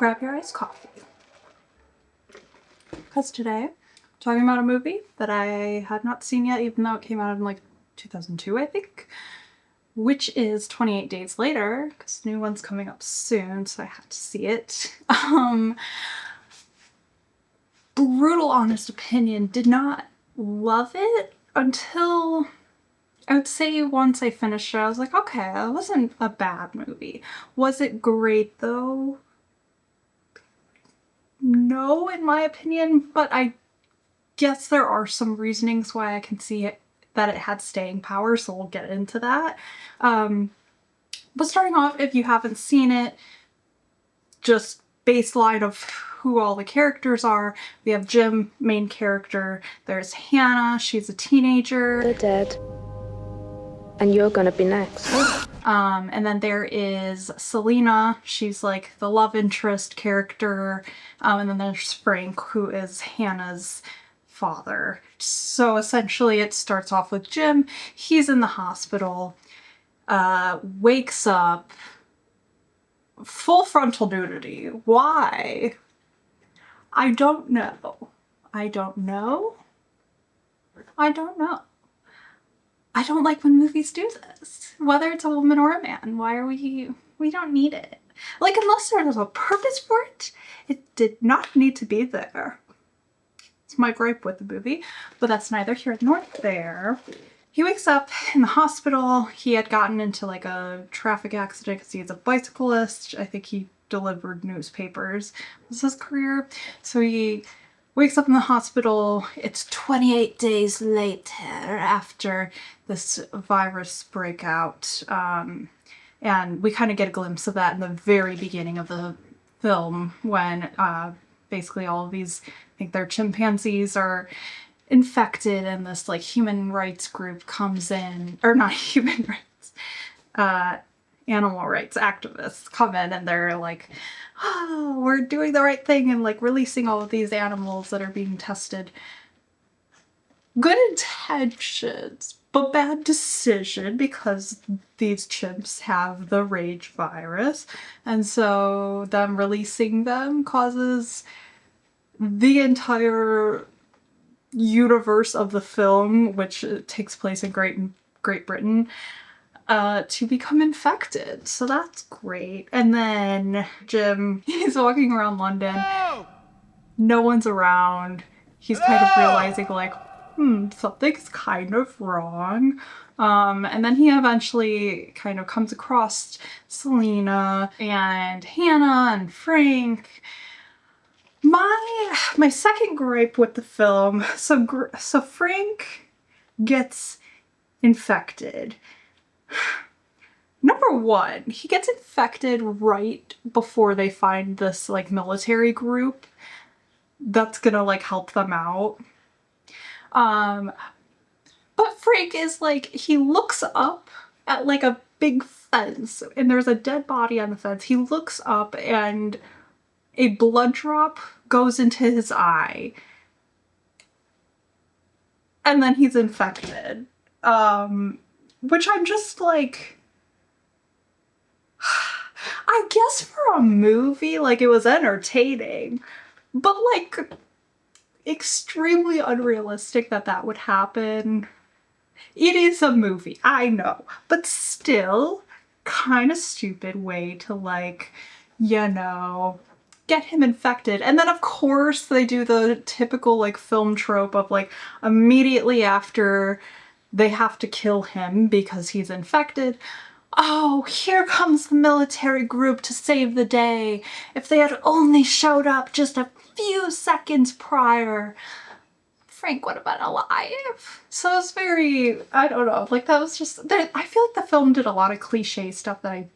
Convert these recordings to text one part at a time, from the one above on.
grab your iced coffee. Because today, I'm talking about a movie that I had not seen yet, even though it came out in like 2002, I think, which is 28 Days Later, because the new one's coming up soon, so I had to see it. Brutal honest opinion, did not love it until I would say once I finished it, I was like, okay, that wasn't a bad movie. Was it great though? No, in my opinion, but I guess there are some reasonings why I can see it, that it had staying power, so we'll get into that. But starting off, if you haven't seen it, just baseline of who all the characters are. We have Jim, main character. There's Hannah, she's a teenager. They're dead. And you're gonna be next. And then there is Selena, she's like the love interest character. And then there's Frank, who is Hannah's father. So essentially it starts off with Jim. He's in the hospital, wakes up, full frontal nudity. Why? I don't know. I don't know. I don't know. I don't like when movies do this. Whether it's a woman or a man, why are we don't need it. Like, unless there's a purpose for it, it did not need to be there. It's my gripe with the movie, but that's neither here nor there. He wakes up in the hospital. He had gotten into like a traffic accident because he's a bicyclist. I think he delivered newspapers. This was his career. So he wakes up in the hospital. It's 28 days later after this virus breakout. And we kind of get a glimpse of that in the very beginning of the film when basically all of these, I think they're chimpanzees, are infected, and this like human rights group comes in, or not human rights, animal rights activists come in, and they're like, oh, we're doing the right thing and like releasing all of these animals that are being tested. Good intentions, but bad decision, because these chimps have the rage virus, and so them releasing them causes the entire universe of the film, which takes place in Great Britain, to become infected. So that's great. And then Jim, he's walking around London. No one's around. He's kind of realizing like, something's kind of wrong. And then he eventually kind of comes across Selena and Hannah and Frank. My second gripe with the film, so Frank gets infected. Number one, he gets infected right before they find this like military group that's gonna like help them out. But Frank is like, he looks up at like a big fence and there's a dead body on the fence. He looks up and a blood drop goes into his eye. And then he's infected. Which I'm just like, I guess for a movie, like, it was entertaining, but like extremely unrealistic that that would happen. It is a movie, I know, but still kind of stupid way to like, you know, get him infected. And then of course they do the typical like film trope of like immediately after they have to kill him because he's infected, oh, here comes the military group to save the day. If they had only showed up just a few seconds prior, Frank would have been alive. So it's very, I don't know, like that was just, I feel like the film did a lot of cliche stuff that I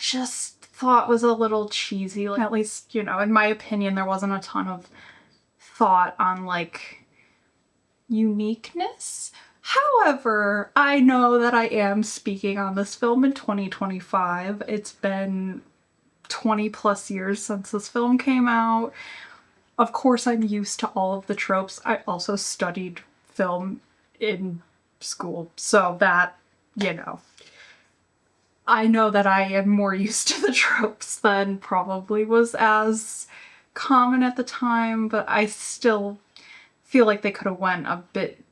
just thought was a little cheesy. Like, at least, you know, in my opinion, there wasn't a ton of thought on like uniqueness. However, I know that I am speaking on this film in 2025. It's been 20 plus years since this film came out. Of course, I'm used to all of the tropes. I also studied film in school, so that, you know. I know that I am more used to the tropes than probably was as common at the time, but I still feel like they could have went a bit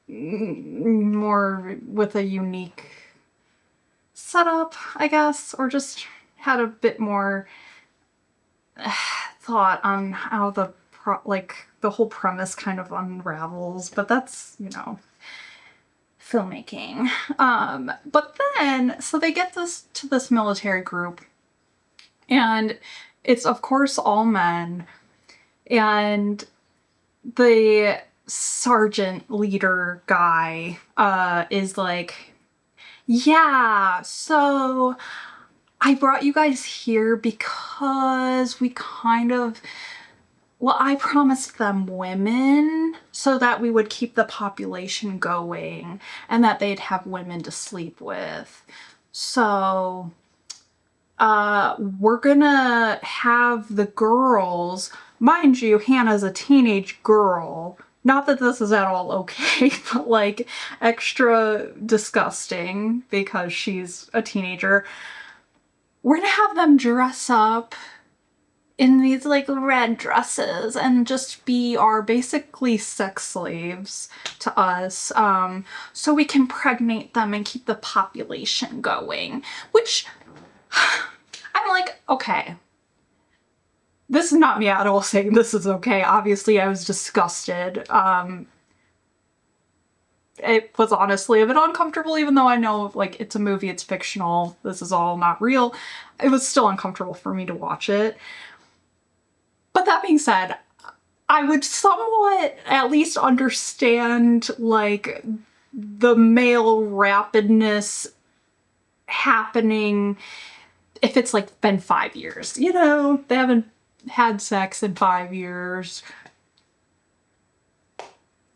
more with a unique setup, I guess, or just had a bit more thought on how the whole premise kind of unravels. But that's, you know, filmmaking. But then, so they get to this military group, and it's of course all men, and the sergeant leader guy is like, yeah, so I brought you guys here because we kind of, well, I promised them women so that we would keep the population going and that they'd have women to sleep with. So, we're gonna have the girls, mind you, Hannah's a teenage girl. Not that this is at all okay, but like extra disgusting because she's a teenager. We're gonna have them dress up in these like red dresses and just be our basically sex slaves to us, so we can pregnate them and keep the population going. Which I'm like, okay, this is not me at all saying this is okay. Obviously, I was disgusted. It was honestly a bit uncomfortable, even though I know, like, it's a movie, it's fictional, this is all not real. It was still uncomfortable for me to watch it. But that being said, I would somewhat at least understand, like, the male rapidness happening if it's, like, been 5 years. You know, they haven't had sex in 5 years.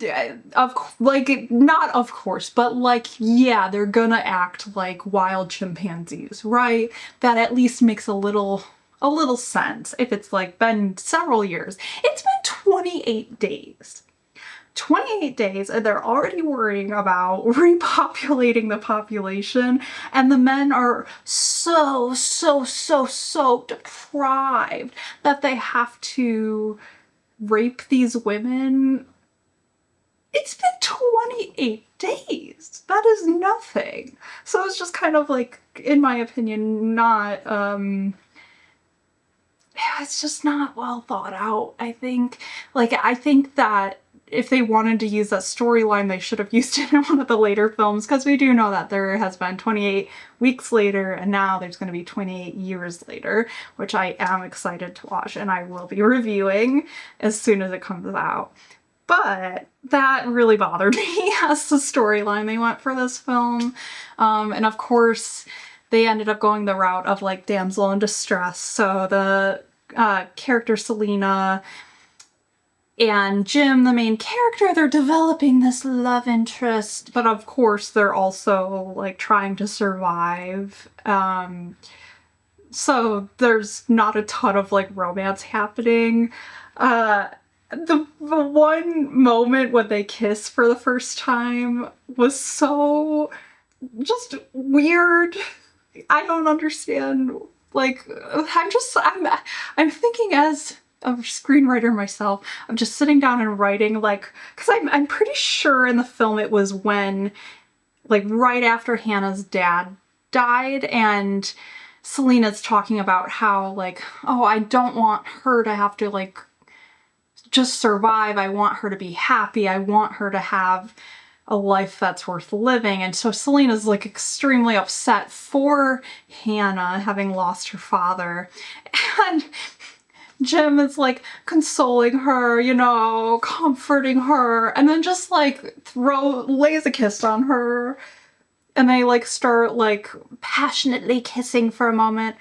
Not of course, but like, yeah, they're gonna act like wild chimpanzees, right? That at least makes a little sense if it's like been several years. It's been 28 days. 28 days and they're already worrying about repopulating the population, and the men are so deprived that they have to rape these women. It's been 28 days. That is nothing. So it's just kind of like, in my opinion, not, it's just not well thought out, I think. Like, I think that if they wanted to use that storyline, they should have used it in one of the later films, because we do know that there has been 28 weeks later, and now there's going to be 28 years later, which I am excited to watch, and I will be reviewing as soon as it comes out. But that really bothered me as the storyline they went for this film. And of course, they ended up going the route of like damsel in distress. So the character Selena and Jim, the main character, they're developing this love interest. But of course, they're also like trying to survive. So there's not a ton of like romance happening. The one moment when they kiss for the first time was so just weird. I don't understand. Like, I'm thinking as a screenwriter myself, I'm just sitting down and writing, like, because I'm pretty sure in the film it was when, like, right after Hannah's dad died, and Selena's talking about how, like, oh, I don't want her to have to, like, just survive. I want her to be happy. I want her to have a life that's worth living. And so Selena's like extremely upset for Hannah having lost her father. And Jim is like consoling her, you know, comforting her, and then just like lays a kiss on her. And they like start like passionately kissing for a moment.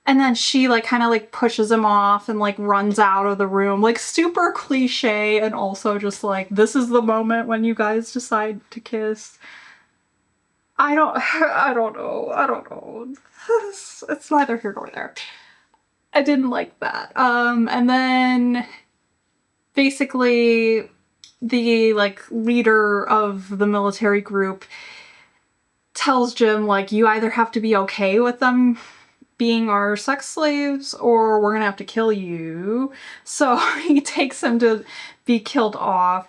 And then she like kind of like pushes him off and like runs out of the room. Like super cliche, and also just like, this is the moment when you guys decide to kiss. I don't know. It's neither here nor there. I didn't like that. And then basically the like leader of the military group tells Jim, like, you either have to be okay with them being our sex slaves or we're gonna have to kill you. So he takes him to be killed off.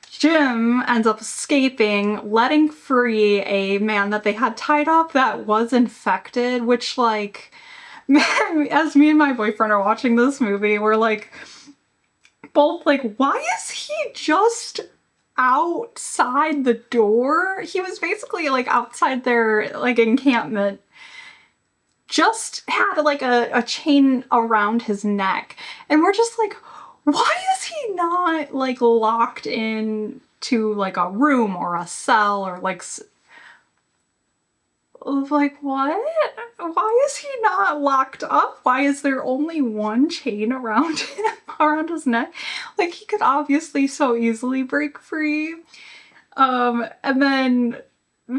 Jim ends up escaping, letting free a man that they had tied up that was infected, which, like, as me and my boyfriend are watching this movie, we're like, both like, why is he just outside the door? He was basically like outside their like encampment, just had like a chain around his neck, and we're just like, why is he not like locked in to like a room or a cell or like what? Why is he not locked up? Why is there only one chain around him, around his neck? Like, he could obviously so easily break free. And then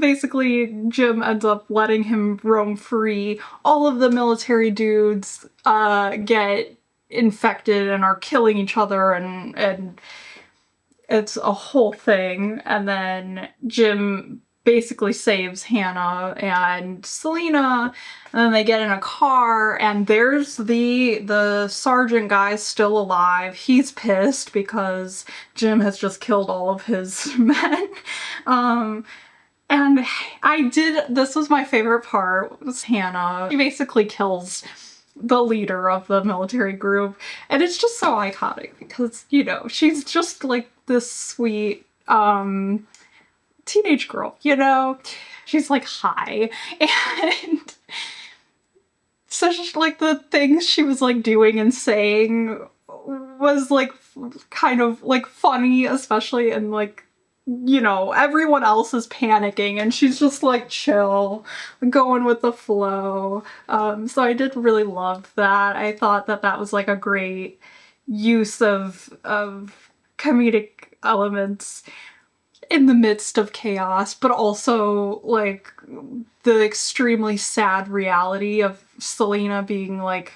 basically Jim ends up letting him roam free. All of the military dudes get infected and are killing each other, and it's a whole thing. And then Jim basically saves Hannah and Selena, and then they get in a car, and there's the sergeant guy still alive. He's pissed because Jim has just killed all of his men. And this was my favorite part, was Hannah. She basically kills the leader of the military group, and it's just so iconic because, you know, she's just like this sweet teenage girl, you know? She's like high, and so just like the things she was like doing and saying was like kind of like funny, especially in like, you know, everyone else is panicking and she's just like chill, going with the flow. So I did really love that. I thought that that was like a great use of comedic elements in the midst of chaos, but also like the extremely sad reality of Selena being like,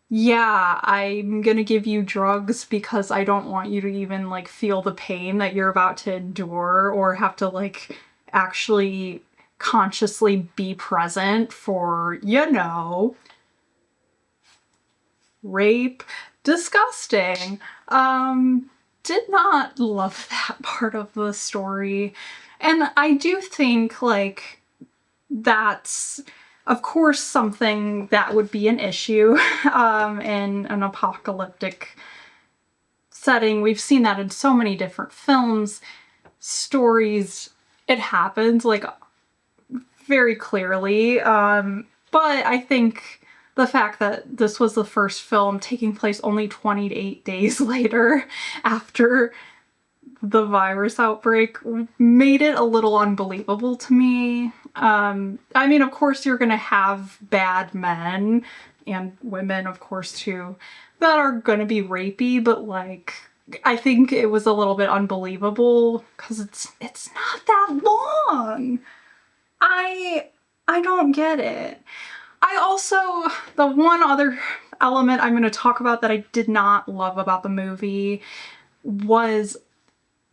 yeah, I'm gonna give you drugs because I don't want you to even like feel the pain that you're about to endure or have to like actually consciously be present for, you know, rape. Disgusting. Did not love that part of the story. And I do think like that's of course something that would be an issue in an apocalyptic setting. We've seen that in so many different films, stories. It happens like very clearly. But I think the fact that this was the first film taking place only 28 days later after the virus outbreak made it a little unbelievable to me. I mean, of course, you're gonna have bad men and women, of course, too, that are gonna be rapey, but like, I think it was a little bit unbelievable because it's not that long. I don't get it. I also, the one other element I'm going to talk about that I did not love about the movie was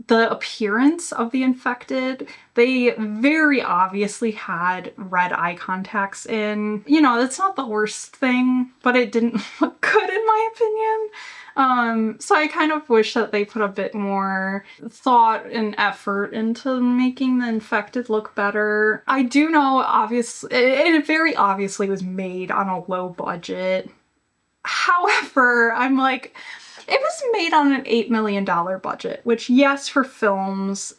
the appearance of the infected. They very obviously had red eye contacts in. You know, that's not the worst thing, but it didn't look good in my opinion. So I kind of wish that they put a bit more thought and effort into making the infected look better. I do know, obviously, it very obviously was made on a low budget. However, I'm like, it was made on an $8 million budget, which, yes, for films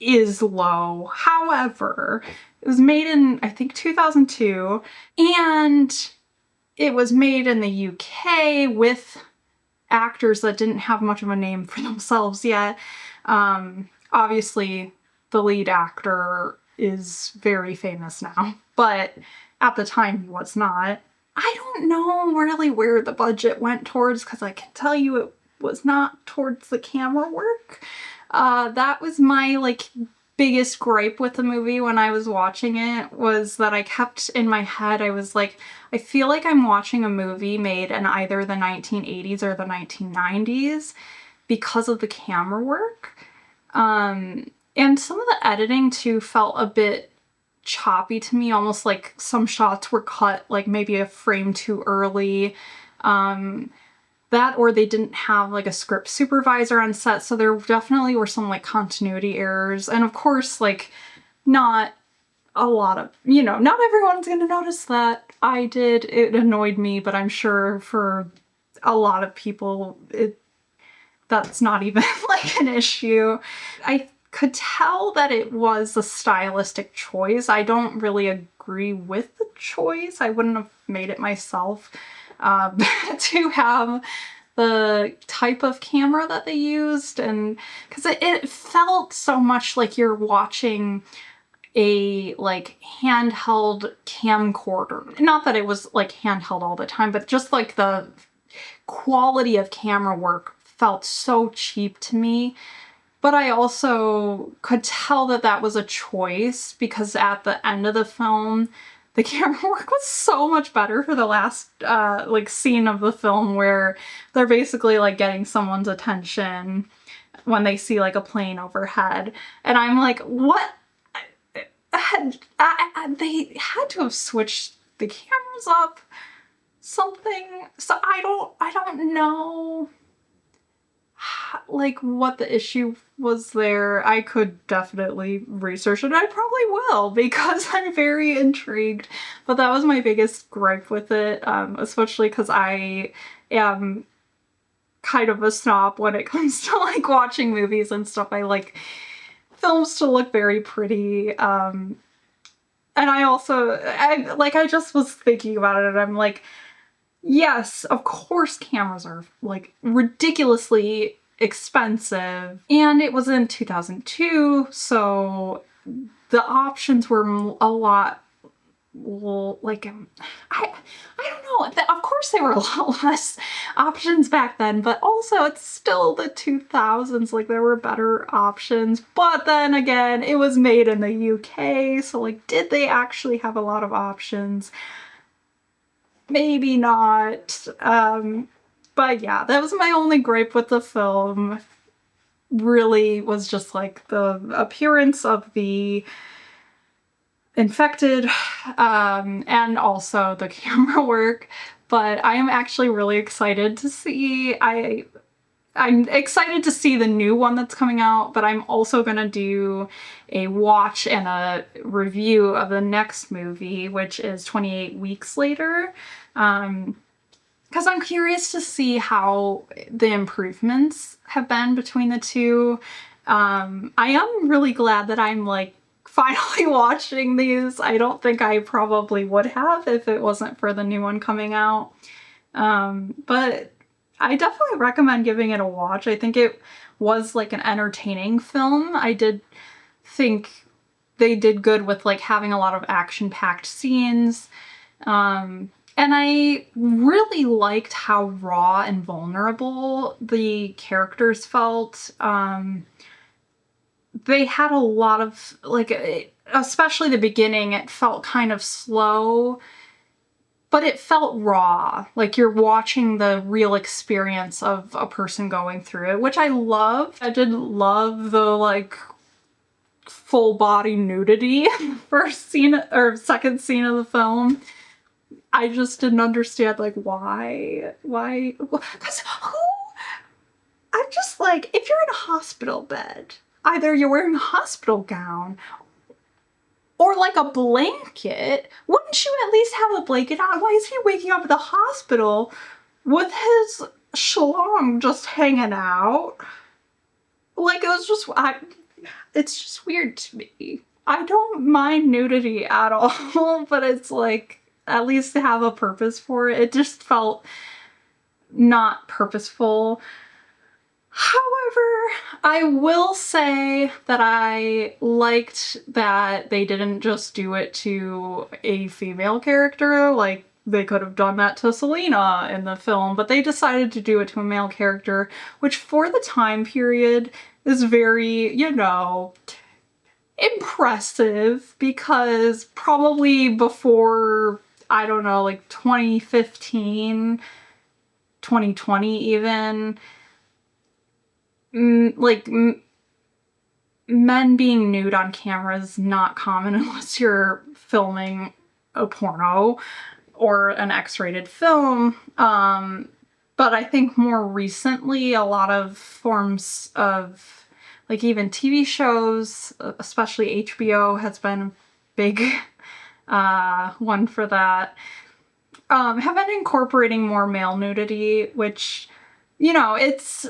is low. However, it was made in, I think, 2002, and it was made in the UK with actors that didn't have much of a name for themselves yet. Obviously, the lead actor is very famous now, but at the time he was not. I don't know really where the budget went towards, because I can tell you it was not towards the camera work. That was my like biggest gripe with the movie when I was watching it, was that I kept in my head, I was like, I feel like I'm watching a movie made in either the 1980s or the 1990s because of the camera work. And some of the editing too felt a bit choppy to me, almost like some shots were cut like maybe a frame too early. That or they didn't have like a script supervisor on set, so there definitely were some like continuity errors. And of course, like not a lot of, not everyone's gonna notice that. I did. It annoyed me, but I'm sure for a lot of people that's not even like an issue. I could tell that it was a stylistic choice. I don't really agree with the choice. I wouldn't have made it myself. To have the type of camera that they used, and because it felt so much like you're watching a like handheld camcorder. Not that it was like handheld all the time, but just like the quality of camera work felt so cheap to me. But I also could tell that that was a choice because at the end of the film, the camera work was so much better for the last like scene of the film where they're basically like getting someone's attention when they see like a plane overhead. And I'm like, what? They had to have switched the cameras up something. So I don't know like what the issue was there. I could definitely research it. I probably will because I'm very intrigued. But that was my biggest gripe with it, especially because I am kind of a snob when it comes to like watching movies and stuff. I like films to look very pretty. And I also, I just was thinking about it and I'm like, yes, of course cameras are like ridiculously expensive, and it was in 2002, so the options were a lot, well, like I don't know. Of course there were a lot less options back then, but also it's still the 2000s. Like there were better options, but then again, it was made in the UK, so like did they actually have a lot of options? Maybe not. But yeah, that was my only gripe with the film. Really was just like the appearance of the infected, and also the camera work. But I am actually really excited to see. I'm excited to see the new one that's coming out, but I'm also gonna do a watch and a review of the next movie, which is 28 Weeks Later. Because I'm curious to see how the improvements have been between the two. I am really glad that I'm like finally watching these. I don't think I probably would have if it wasn't for the new one coming out. But I definitely recommend giving it a watch. I think it was like an entertaining film. I did think they did good with like having a lot of action-packed scenes. And I really liked how raw and vulnerable the characters felt. They had a lot of, like, especially the beginning, it felt kind of slow, but it felt raw. Like you're watching the real experience of a person going through it, which I loved. I did love the, like, full body nudity in the first scene or second scene of the film. I just didn't understand, like, why, because I'm just like, if you're in a hospital bed, either you're wearing a hospital gown or like a blanket, wouldn't you at least have a blanket on? Why is he waking up at the hospital with his schlong just hanging out? Like, it was just, it's just weird to me. I don't mind nudity at all, but it's like, at least to have a purpose for it. It just felt not purposeful. However, I will say that I liked that they didn't just do it to a female character. Like, they could have done that to Selena in the film, but they decided to do it to a male character, which for the time period is very, impressive, because probably before, I don't know, like 2015, 2020 even, men being nude on camera is not common unless you're filming a porno or an X-rated film. But I think more recently, a lot of forms of, like, even TV shows, especially HBO, has been a big one for that, have been incorporating more male nudity, which, you know, it's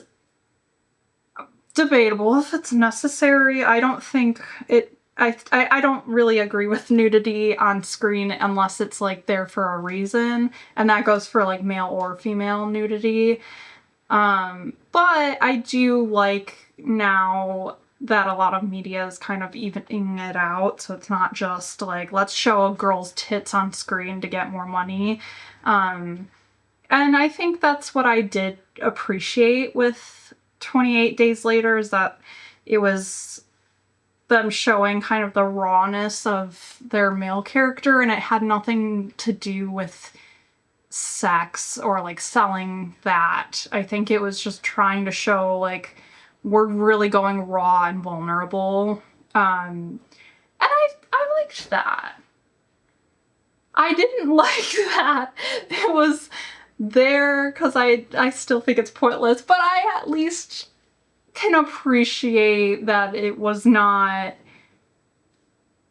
debatable if it's necessary. I don't think it. I don't really agree with nudity on screen unless it's like there for a reason, and that goes for like male or female nudity. But I do like now that a lot of media is kind of evening it out, so it's not just like, let's show a girl's tits on screen to get more money. And I think that's what I did appreciate with 28 Days Later, is that it was them showing kind of the rawness of their male character, and it had nothing to do with sex or like selling that. I think it was just trying to show like we're really going raw and vulnerable. And I liked that. I didn't like that it was there because I still think it's pointless, but I at least can appreciate that it was not,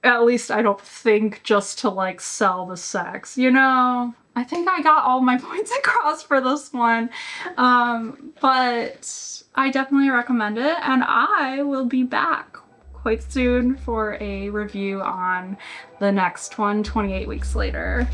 at least I don't think, just to like sell the sex, you know? I think I got all my points across for this one. But I definitely recommend it, and I will be back quite soon for a review on the next one, 28 Weeks Later.